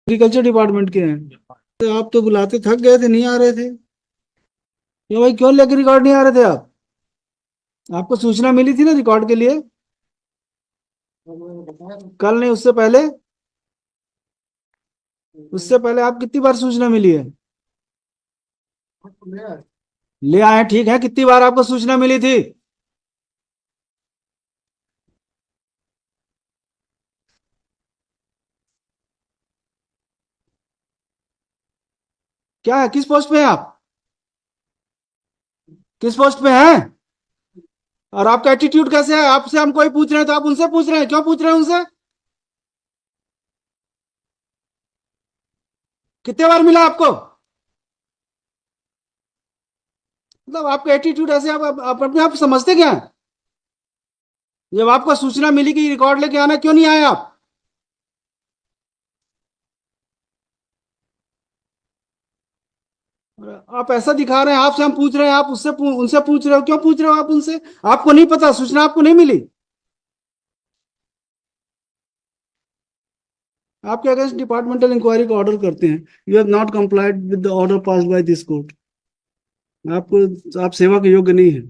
Agriculture department के हैं। तो आप तो बुलाते थक गए थे, नहीं आ रहे थे। क्यों भाई, क्यों लेकर रिकॉर्ड नहीं आ रहे थे आप? आपको सूचना मिली थी ना रिकॉर्ड के लिए? कल नहीं, उससे पहले। उससे पहले आप कितनी बार सूचना मिली है? ले आए, ठीक है। कितनी बार आपको सूचना मिली थी? क्या है, किस पोस्ट पे हैं आप? किस पोस्ट पे हैं? और आपका एटीट्यूड कैसे है? आपसे हम कोई पूछ रहे हैं तो आप उनसे पूछ रहे हैं, क्यों पूछ रहे हैं उनसे? कितने बार मिला आपको? मतलब आपका एटीट्यूड ऐसे, आप अपने आप समझते क्या हैं? जब आपको सूचना मिली कि रिकॉर्ड लेके आना, क्यों नहीं आए आप? आप ऐसा दिखा रहे हैं, आपसे हम पूछ रहे हैं, आप उनसे पूछ रहे हो, क्यों पूछ रहे हो आप उनसे? आपको नहीं पता, सूचना आपको नहीं मिली? आपके अगेंस्ट डिपार्टमेंटल इंक्वायरी का ऑर्डर करते हैं। You have not complied with the order passed by this court. आपको, आप सेवा के योग्य नहीं है।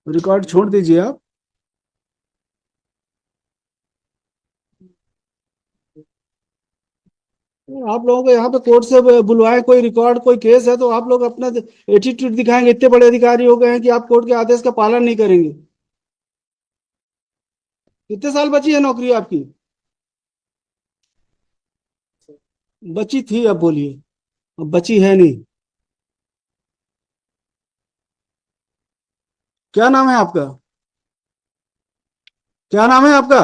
रिकॉर्ड छोड़ दीजिए आप। आप लोगों को यहाँ पे कोर्ट से बुलवाए, कोई रिकॉर्ड, कोई केस है तो आप लोग अपना एटीट्यूड दिखाएंगे। इतने बड़े अधिकारी हो गए हैं कि आप कोर्ट के आदेश का पालन नहीं करेंगे। कितने साल बची है नौकरी आपकी? बची थी, अब बोलिए। अब बची है नहीं। क्या नाम है आपका? क्या नाम है आपका?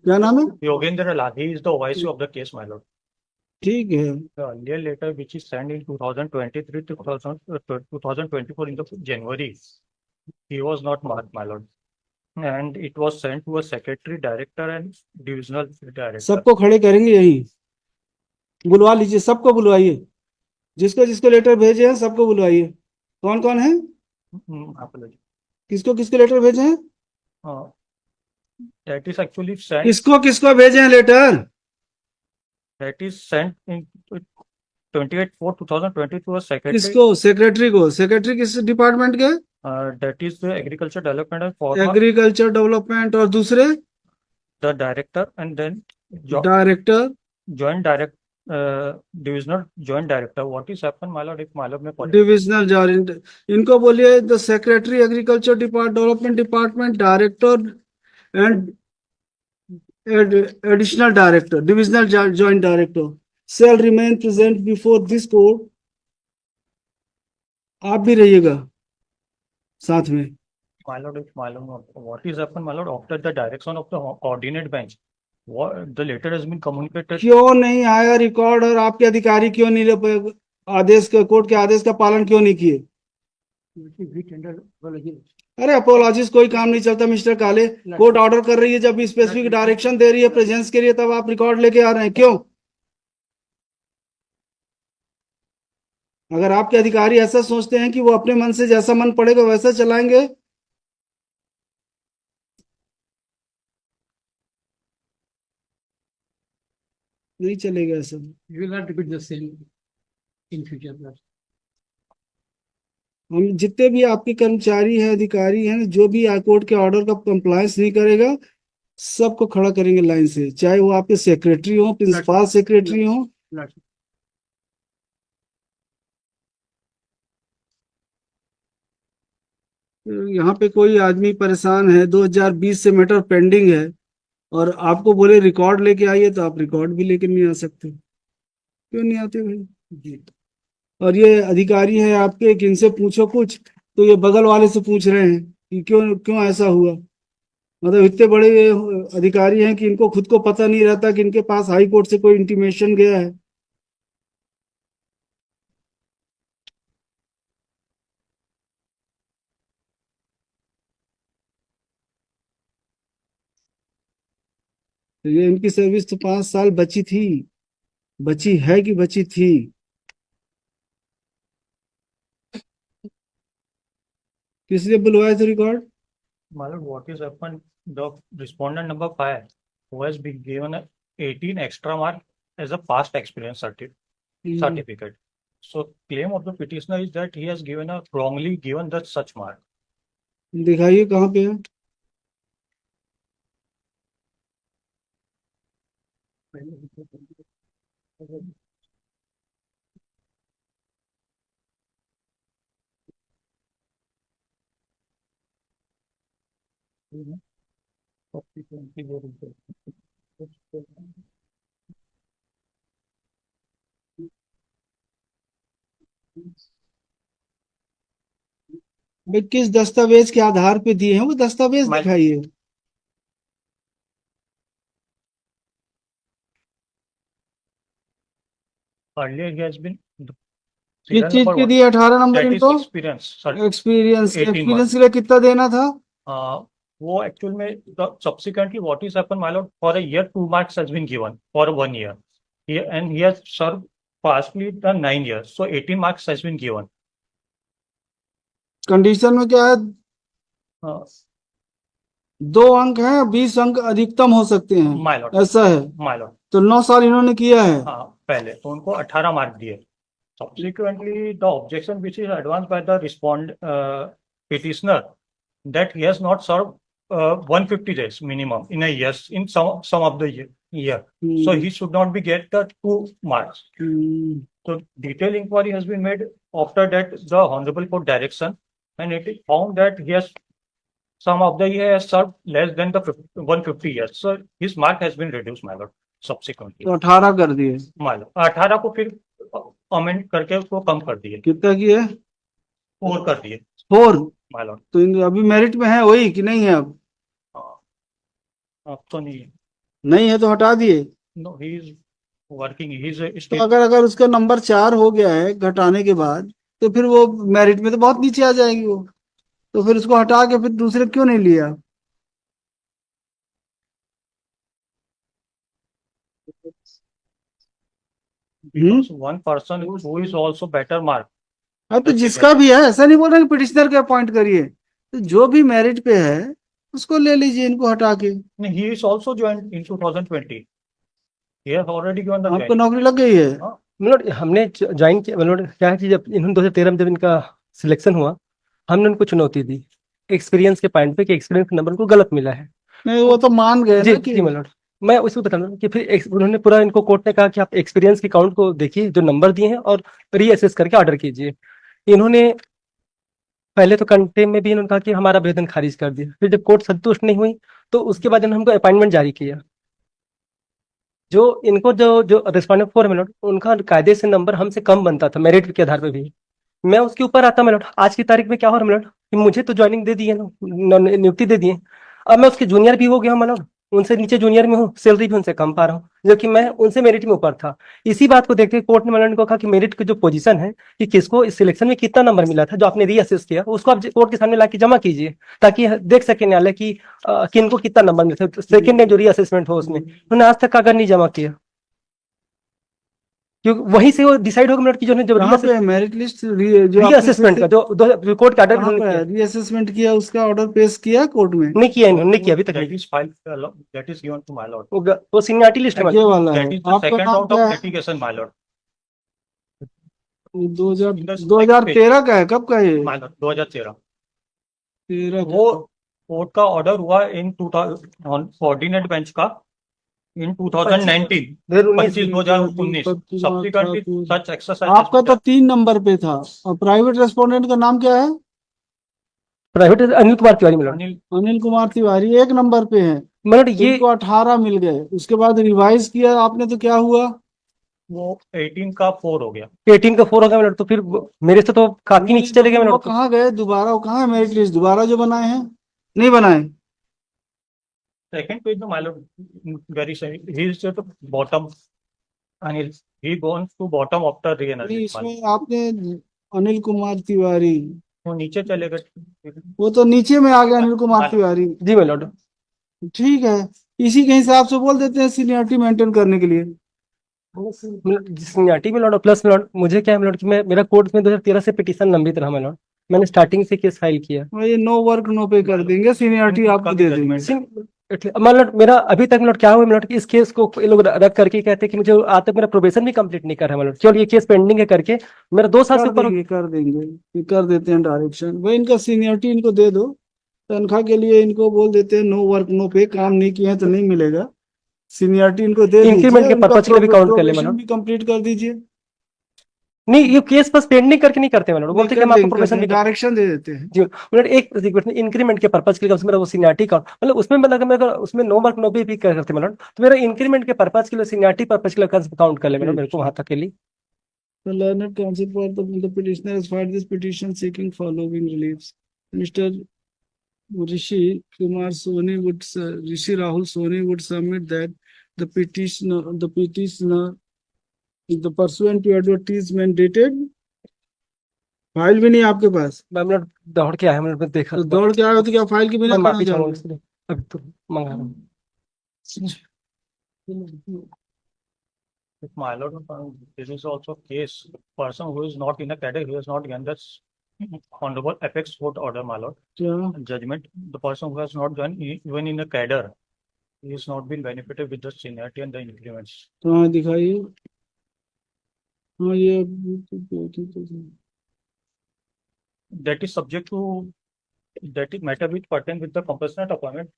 क्या नाम है? Yogendra Lal, he is the voice of the case, my lord. ठीक है। The earlier letter, which is sent in 2023 to 2024 in the January, he was not marked, my lord. And it was sent to a secretary, director, and divisional director. सबको खड़े करेंगे यही। बुलवा लीजिए, सबको बुलवाइए। जिसको जिसको लेटर भेजे हैं सबको बुलवाइए। कौन कौन है? Apology. किसको किसको लेटर भेजे हैं? That is actually sent. किसको किसको भेजे हैं letter? That is sent in 28/4/2020 to a secretary. किसको? सेक्रेटरी को। सेक्रेटरी किस डिपार्टमेंट के? That is the agriculture development and former, agriculture development. और दूसरे? the director, and then director. joint direct divisional joint director. What is happened, my lord, if my lord may put it? Divisional joint. इनको बोलिए the secretary agriculture development department, director and additional director, divisional joint director shall remain present before this court। आप भी रहिएगा साथ में। My lord, if my lord, what is happened, my lord, after the direction of the coordinate bench, what the letter has been communicated. क्यों नहीं आया record? और आपके अधिकारी क्यों नहीं आदेश का, कोर्ट के आदेश का पालन क्यों नहीं किए? अरे अपोलॉजिस कोई काम नहीं चलता मिस्टर काले। कोर्ट ऑर्डर कर रही है, जब स्पेसिफिक डायरेक्शन दे रही है प्रेजेंस के लिए, तब आप रिकॉर्ड लेके आ रहे हैं, क्यों? अगर आपके अधिकारी ऐसा सोचते हैं कि वो अपने मन से जैसा मन पड़ेगा वैसा चलाएंगे, नहीं चलेगा ऐसा। You will not repeat the same in future. हम जितने भी आपके कर्मचारी हैं, अधिकारी हैं, जो भी कोर्ट के ऑर्डर का कंप्लायंस नहीं करेगा, सबको खड़ा करेंगे लाइन से, चाहे वो आपके सेक्रेटरी हो, प्रिंसिपल सेक्रेटरी हो। यहाँ पे कोई आदमी परेशान है, 2020 से मैटर पेंडिंग है, और आपको बोले रिकॉर्ड लेके आइए तो आप रिकॉर्ड भी लेके नहीं आ सकते। क्यों नहीं आते भाई जी? और ये अधिकारी है आपके कि इनसे पूछो कुछ, तो ये बगल वाले से पूछ रहे हैं कि क्यों क्यों ऐसा हुआ। मतलब इतने बड़े ये अधिकारी हैं कि इनको खुद को पता नहीं रहता कि इनके पास हाई कोर्ट से कोई इंटीमेशन गया है। तो ये इनकी सर्विस तो 5 साल बची थी। बची है कि बची थी? किस लिए बुलवाए थे record? My lord, what is happened? the respondent number 5 who has been given a 18 extra mark as a past experience certificate. So claim of the petitioner is that he has given a wrongly given the such mark. दिखाइए कहाँ पे है। भाई किस दस्तावेज के आधार पे दिए हैं वो दस्तावेज मैं- दिखाइए। Earlier he has been किस चीज के दिए 18 नंबर that is इनको? experience. एक्सपीरियंस 18 एक्सपीरियंस के लिए कितना देना था? वो एक्चुअल में subsequently what is happened, my lord, for a year 2 marks has been given for 1 year. And he has served pastly the 9 years. So 18 marks has been given. Condition में क्या है? Uh, 2 अंक हैं, 20 अंक अधिकतम हो सकते हैं, my lord, ऐसा है। my lord. तो 9 साल इन्होंने किया है। हाँ, पहले तो उनको 18 मार्क दिए। Subsequently, the objection which is advanced by the petitioner that he has not served 150 days minimum in a year in some of the year. So he should not be get the 2 marks. So detailed inquiry has been made after that the honorable court direction, and it is found that he has some of the year has served less than the 150 years. So his mark has been reduced, my lord. Subsequently, तो 18 कर दिए। my lord, 18 को फिर amend करके उसको कम कर दिए, कितना किए? 4 कर दिए, 4। my lord. तो अभी मेरिट में है वही कि नहीं है? अब तो नहीं है, नहीं है तो हटा दिए। no, he is working, he is तो still, अगर उसका नंबर 4 हो गया है घटाने के बाद, तो फिर वो मेरिट में तो बहुत नीचे आ जाएगी वो। तो फिर उसको हटा के फिर दूसरे क्यों नहीं लिया? because one person who is also better mark. हाँ तो जिसका भी है, ऐसा नहीं बोल रहा कि पिटिशनर के अपॉइंट करिए, तो जो भी मेरिट पे है उसको ले लीजिए, इनको हटा के। He is also joined in 2020. He has already given the आपको join. नौकरी लग गई है? हाँ, मतलब हमने ज्वाइन किया, मतलब क्या है कि जब इन्होंने 2013 में जब इनका सिलेक्शन हुआ, हमने उनको चुनौती दी एक्सपीरियंस के पॉइंट पे कि एक्सपीरियंस का नंबर को गलत मिला है। नहीं वो तो मान गए जी ना कि जी मतलब मैं उसको बता रहा हूँ कि फिर उन्होंने पूरा इनको कोर्ट ने कहा कि आप एक्सपीरियंस के काउंट को देखिए जो नंबर दिए हैं और रीअसेस करके ऑर्डर कीजिए। इन्होंने पहले तो कंटेम में भी इन्होंने कहा कि हमारा आवेदन खारिज कर दिया, फिर जब कोर्ट संतुष्ट नहीं हुई तो उसके बाद इन्होंने हमको अपॉइंटमेंट जारी किया। जो इनको जो जो रिस्पॉन्डेंट 4 मिनट उनका कायदे से नंबर हमसे कम बनता था मेरिट के आधार पे भी, मैं उसके ऊपर आता मिनट। आज की तारीख में क्या हो रहा मिनट कि मुझे तो ज्वाइनिंग दे दी है ना, नियुक्ति दे दी है, अब मैं उसके जूनियर भी हो गया हूँ, मतलब उनसे नीचे जूनियर में हूँ, सैलरी भी उनसे कम पा रहा हूँ, जबकि मैं उनसे मेरिट में ऊपर था। इसी बात को देखते हुए कोर्ट ने मतलब को कहा कि मेरिट की जो पोजीशन है कि किसको इस सिलेक्शन में कितना नंबर मिला था जो आपने रीअसेस किया, उसको आप कोर्ट के सामने लाके जमा कीजिए ताकि देख सके न्यायालय की किनको कितना नंबर मिला था। सेकेंड डे जो रीअसेसमेंट हो उसमें उन्होंने आज तक कागज नहीं जमा किया, क्योंकि वहीं से वो डिसाइड होगा मिनट की जो जब कहाँ पे है मेरिट लिस्ट? जो रीअसेसमेंट का जो कोर्ट का ऑर्डर रीअसेसमेंट किया उसका ऑर्डर पेश किया कोर्ट में? नहीं किया, इन्होंने नहीं किया अभी तक। that is filed, that is given to my lord. वो सीनियरिटी लिस्ट है ये वाला है। That is the आपका second नाम round क्या of है? litigation, my lord. 2013 का है? कब का है? My lord, 2013. 13 वो कोर्ट का ऑर्डर हुआ इन 2000 कोऑर्डिनेट बेंच का इन 2019 25/2019 सब्सिक्वेंटली सच एक्सरसाइज। आपका तो 3 नंबर पे था, और प्राइवेट रेस्पोंडेंट का नाम क्या है? प्राइवेट अनिल कुमार तिवारी मिला। अनिल कुमार तिवारी 1 नंबर पे है, मतलब ये इनको 18 मिल गए, उसके बाद रिवाइज किया आपने तो क्या हुआ? वो 18 का 4 हो गया। 18 का 4 हो गया मिनट, तो फिर मेरे से तो काफी नीचे चले गए वो मिनट। कहाँ गए दोबारा? वो कहाँ है मेरिट लिस्ट दोबारा जो बनाए हैं? नहीं बनाए? Second page, no, my lord, very sorry. He is at the bottom, and he goes to bottom after नहीं, re-analysis. इसमें आपने अनिल कुमार तिवारी, वो नीचे चलेगा। वो तो नीचे में आ गया अनिल कुमार तिवारी। जी मैं लॉर्ड, ठीक है, इसी के हिसाब से बोल देते हैं सीनियरिटी मेंटेन करने के लिए। सीनियरिटी में लॉर्ड प्लस में लॉर्ड मुझे क्या है मिनट कि मैं मेरा कोर्ट में 2013 से पिटीशन लंबित रहा मैं लॉर्ड, मैंने स्टार्टिंग से केस फाइल किया। और ये नो वर्क नो पे कर देंगे, सीनियरिटी आपको दे देंगे। मतलब मेरा अभी तक मतलब क्या हुआ मतलब कि इस केस को ये लोग रख करके कहते हैं कि मुझे आज तक मेरा प्रोबेशन भी कंप्लीट नहीं कर रहा है, मतलब केवल ये केस पेंडिंग है करके मेरा 2 साल से ऊपर कर देंगे, ये कर देते हैं डायरेक्शन। भाई इनका सीनियरिटी इनको दे दो, तनख्वाह के लिए इनको बोल देते हैं नो वर्क नो पे, काम नहीं किए हैं तो नहीं मिलेगा। सीनियरिटी इनको दे दीजिए, इंक्रीमेंट के उनका पर्पज के लिए भी काउंट कर ले probation मतलब। भी कंप्लीट कर दीजिए। नहीं ये केस बस पेंडिंग करके नहीं करते मतलब, बोलते हैं कि हम आपको प्रोबेशन भी डायरेक्शन दे देते हैं। जी मतलब एक इंक्रीमेंट के पर्पज के लिए मेरा वो सीनियरिटी का मतलब उसमें मतलब मैं अगर उसमें नो मार्क नो भी करते मतलब तो मेरा इंक्रीमेंट के पर्पज के लिए सीनियरिटी पर्पज के लिए काउंट कर ले मतलब मेरे को वहां तक के लिए। The learned counsel for the petitioner has filed this petition seeking following reliefs. Mr. Rishi Kumar Soni would Rishi Rahul Soni would submit that the petitioner the pursuant to advertisement dated, file भी नहीं आपके पास, मैं मतलब दौड़ के आया मतलब देखा तो दौड़ के आए हो तो क्या फाइल के बिना मैं कहाँ माफी चाहूंगा जाओगे? इसलिए अभी तो मंगा रहा हूँ। If my lord, this is also case, person who is not in a cadre, who has not given this honorable apex court order, my lord, क्या judgment, the person who has not done even in a cadre, he has not been benefited with the seniority and the increments. तो हाँ दिखाइए। हाँ ये That is subject to, that is matter which pertain with the compassionate appointment.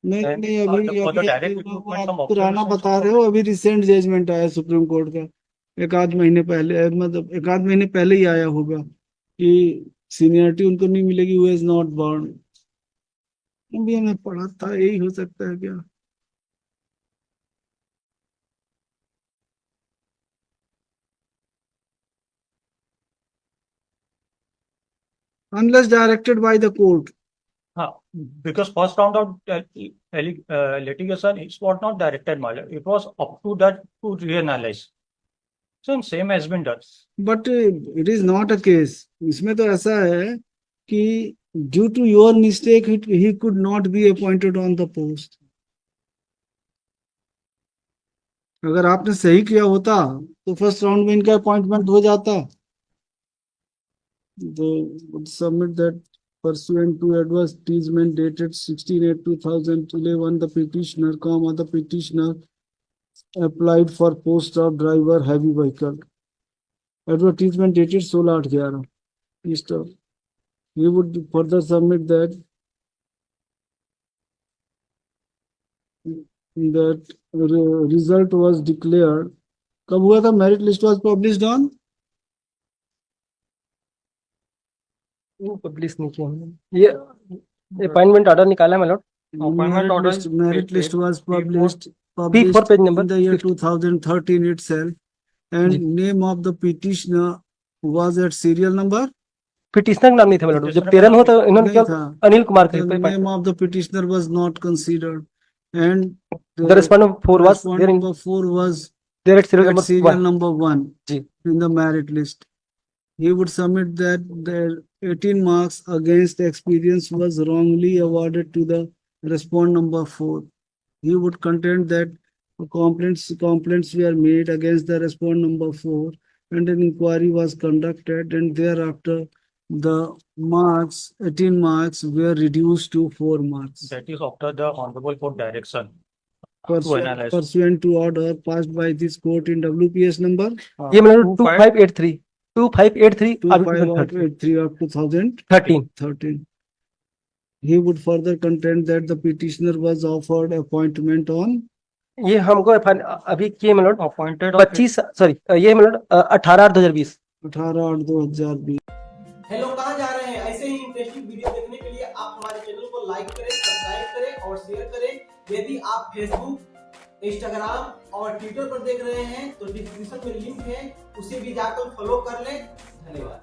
नहीं And नहीं, अभी for the अभी direct अभी recruitment, आप some पुराना observations बता रहे हो, अभी रिसेंट जजमेंट आया सुप्रीम कोर्ट का, एक आध महीने पहले, मतलब एक आध महीने पहले ही आया होगा कि सीनियरिटी उनको नहीं मिलेगी, हु इज नॉट बॉर्न। अभी हमने पढ़ा था, यही हो सकता है क्या? Unless directed by the court. Because first round of litigation it was not directed, my lord. It was up to that to reanalyze. So same has been done. But it is not a case. इसमें तो ऐसा है कि due to your mistake he could not be appointed on the post. अगर आपने सही किया होता तो फर्स्ट राउंड में इनका अपॉइंटमेंट हो जाता। They would submit that pursuant to advertisement dated 16/8/2011, the petitioner, the petitioner applied for post of driver heavy vehicle. Advertisement dated 16/8/11. Mr. He would further submit that result was declared. कब हुआ था? Merit list was published on publish नहीं किया हमने। ये appointment order निकाला है मतलब। Appointment order. merit list was published P4 page number in the year 50. 2013 itself, and जी। name of the petitioner was at serial number. Petitioner का नाम नहीं था मतलब, जब Petitioner 13 में हो तो इन्होंने नहीं क्या था। अनिल कुमार The का name of the petitioner was not considered, and the respondent 4 was respondent there in number 4 was there at serial at number serial 1 number 1 जी। in the merit list. He would submit that the 18 marks against experience was wrongly awarded to the respondent number 4. He would contend that complaints were made against the respondent number 4, and an inquiry was conducted, and thereafter the 18 marks were reduced to 4 marks. That is after the honorable court direction to analyze. Pursuant to order passed by this court in WPS number ये मतलब 2583 2583 of 13 2013. He would further contend that the petitioner was offered appointment on ये हमको अभी किए मतलब appointed 25 sorry ये मतलब 18/8/2020 18/8/2020। Hello, कहाँ जा रहे हैं? ऐसे ही इंटरेस्टिंग वीडियो देखने के लिए आप हमारे चैनल को लाइक करें, सब्सक्राइब करें और शेयर करें। यदि आप फेसबुक, इंस्टाग्राम और ट्विटर पर देख रहे हैं तो डिस्क्रिप्शन में लिंक है, उसे भी जाकर फॉलो कर लें। धन्यवाद।